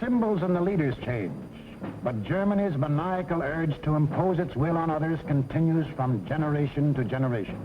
symbols and the leaders change, but Germany's maniacal urge to impose its will on others continues from generation to generation.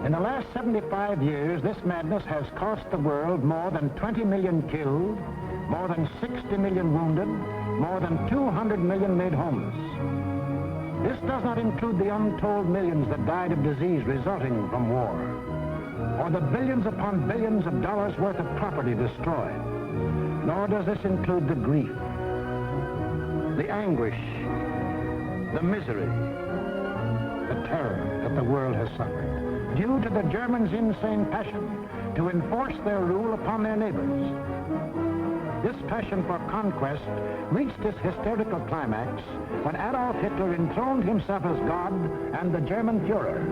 In the last 75 years, this madness has cost the world more than 20 million killed, more than 60 million wounded, more than 200 million made homeless. This does not include the untold millions that died of disease resulting from war, or the billions upon billions of dollars worth of property destroyed. Nor does this include the grief, the anguish, the misery, the terror that the world has suffered, due to the Germans' insane passion to enforce their rule upon their neighbors. This passion for conquest reached its hysterical climax when Adolf Hitler enthroned himself as God and the German Führer.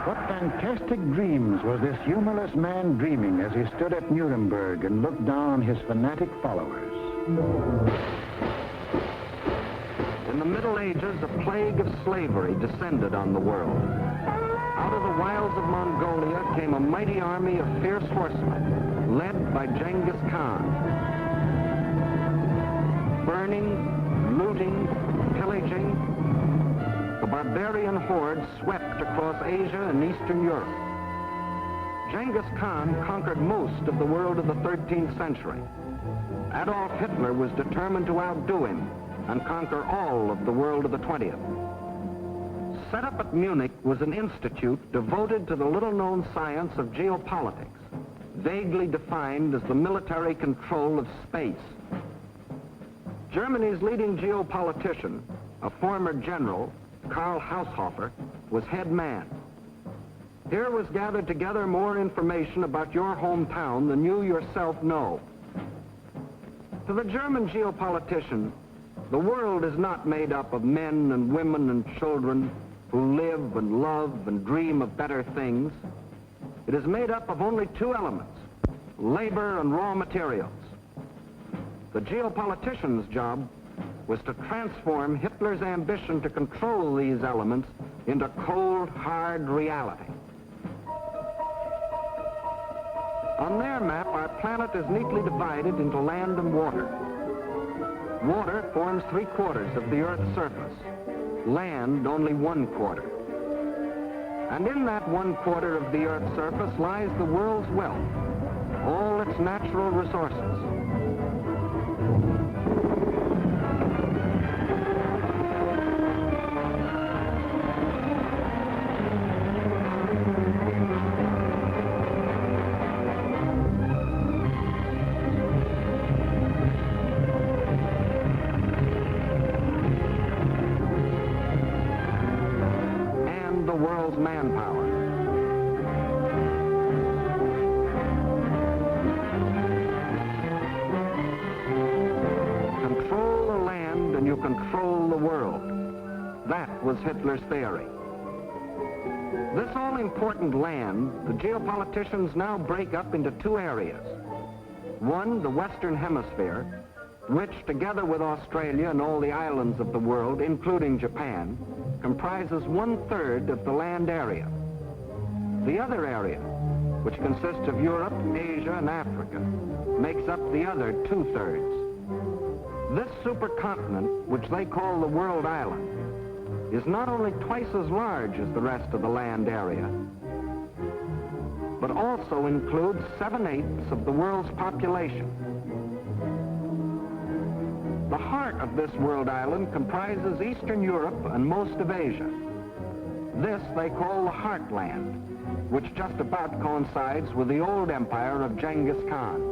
What fantastic dreams was this humorless man dreaming as he stood at Nuremberg and looked down on his fanatic followers? In the Middle Ages, a plague of slavery descended on the world. Out of the wilds of Mongolia came a mighty army of fierce horsemen, led by Genghis Khan. Burning, looting, pillaging, the barbarian horde swept across Asia and Eastern Europe. Genghis Khan conquered most of the world of the 13th century. Adolf Hitler was determined to outdo him and conquer all of the world of the 20th. Set up at Munich was an institute devoted to the little-known science of geopolitics, vaguely defined as the military control of space. Germany's leading geopolitician, a former general, Karl Haushofer, was head man. Here was gathered together more information about your hometown than you yourself know. To the German geopolitician, the world is not made up of men and women and children who live and love and dream of better things. It is made up of only two elements, labor and raw materials. The geopolitician's job was to transform Hitler's ambition to control these elements into cold, hard reality. On their map, our planet is neatly divided into land and water. Water forms 3/4 of the Earth's surface, land only 1/4. And in that 1/4 of the Earth's surface lies the world's wealth, all its natural resources. Manpower. Control the land and you control the world. That was Hitler's theory. This all-important land, the geopoliticians now break up into two areas. One, the Western Hemisphere, which, together with Australia and all the islands of the world, including Japan, comprises 1/3 of the land area. The other area, which consists of Europe, Asia, and Africa, makes up the other 2/3. This supercontinent, which they call the World Island, is not only twice as large as the rest of the land area, but also includes 7/8 of the world's population. The heart of this world island comprises Eastern Europe and most of Asia. This they call the Heartland, which just about coincides with the old empire of Genghis Khan.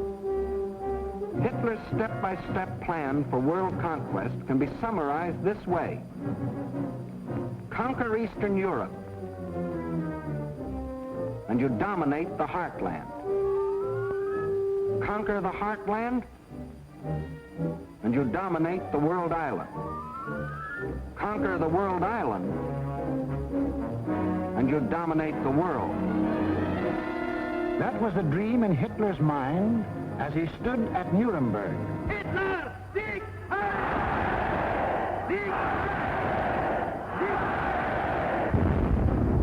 Hitler's step-by-step plan for world conquest can be summarized this way. Conquer Eastern Europe. and you dominate the heartland. Conquer the heartland, and you dominate the world island. Conquer the world island, and you dominate the world. That was the dream in Hitler's mind as he stood at Nuremberg. Hitler! Sieg! Heil! Sieg!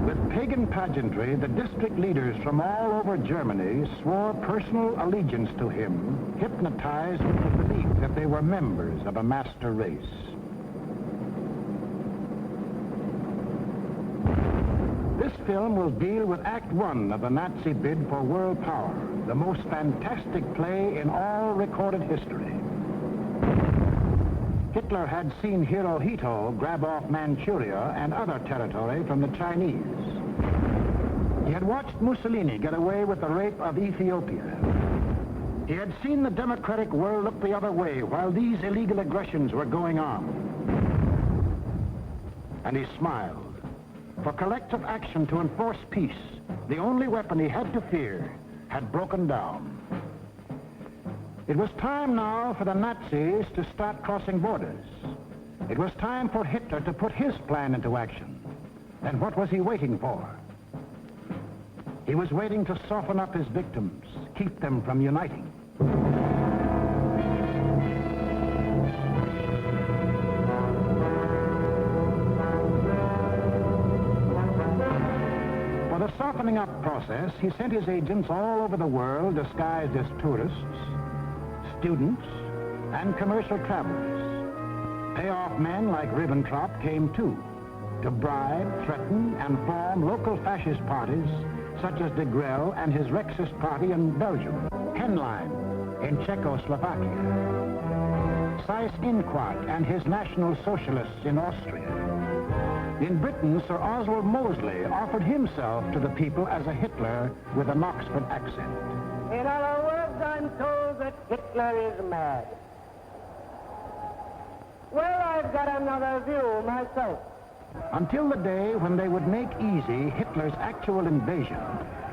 With pagan pageantry, the district leaders from all over Germany swore personal allegiance to him, hypnotized with the belief that they were members of a master race. This film will deal with Act One of the Nazi bid for world power, the most fantastic play in all recorded history. Hitler had seen Hirohito grab off Manchuria and other territory from the Chinese. He had watched Mussolini get away with the rape of Ethiopia. He had seen the democratic world look the other way while these illegal aggressions were going on. And he smiled. For collective action to enforce peace, the only weapon he had to fear had broken down. It was time now for the Nazis to start crossing borders. It was time for Hitler to put his plan into action. And what was he waiting for? He was waiting to soften up his victims, keep them from uniting. For the softening up process, he sent his agents all over the world disguised as tourists, students, and commercial travelers. Payoff men like Ribbentrop came too, to bribe, threaten, and form local fascist parties such as de Grelle and his Rexist party in Belgium, Henlein in Czechoslovakia, Seyss-Inquart and his National Socialists in Austria. In Britain, Sir Oswald Mosley offered himself to the people as a Hitler with an Oxford accent. In other words, I'm told that Hitler is mad. Well, I've got another view myself. Until the day when they would make easy Hitler's actual invasion,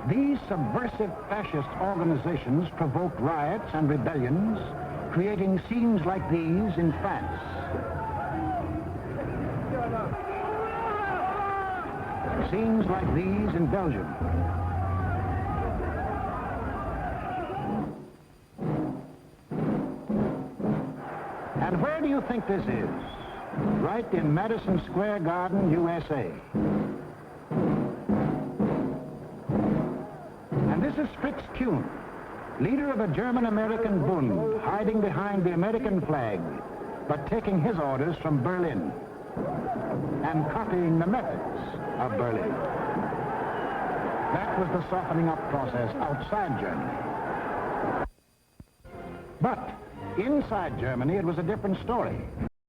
these subversive fascist organizations provoked riots and rebellions, creating scenes like these in France. Scenes like these in Belgium. And where do you think this is? Right in Madison Square Garden, USA. And this is Fritz Kuhn, leader of a German-American Bund, hiding behind the American flag, but taking his orders from Berlin and copying the methods of Berlin. That was the softening up process outside Germany. But inside Germany, it was a different story.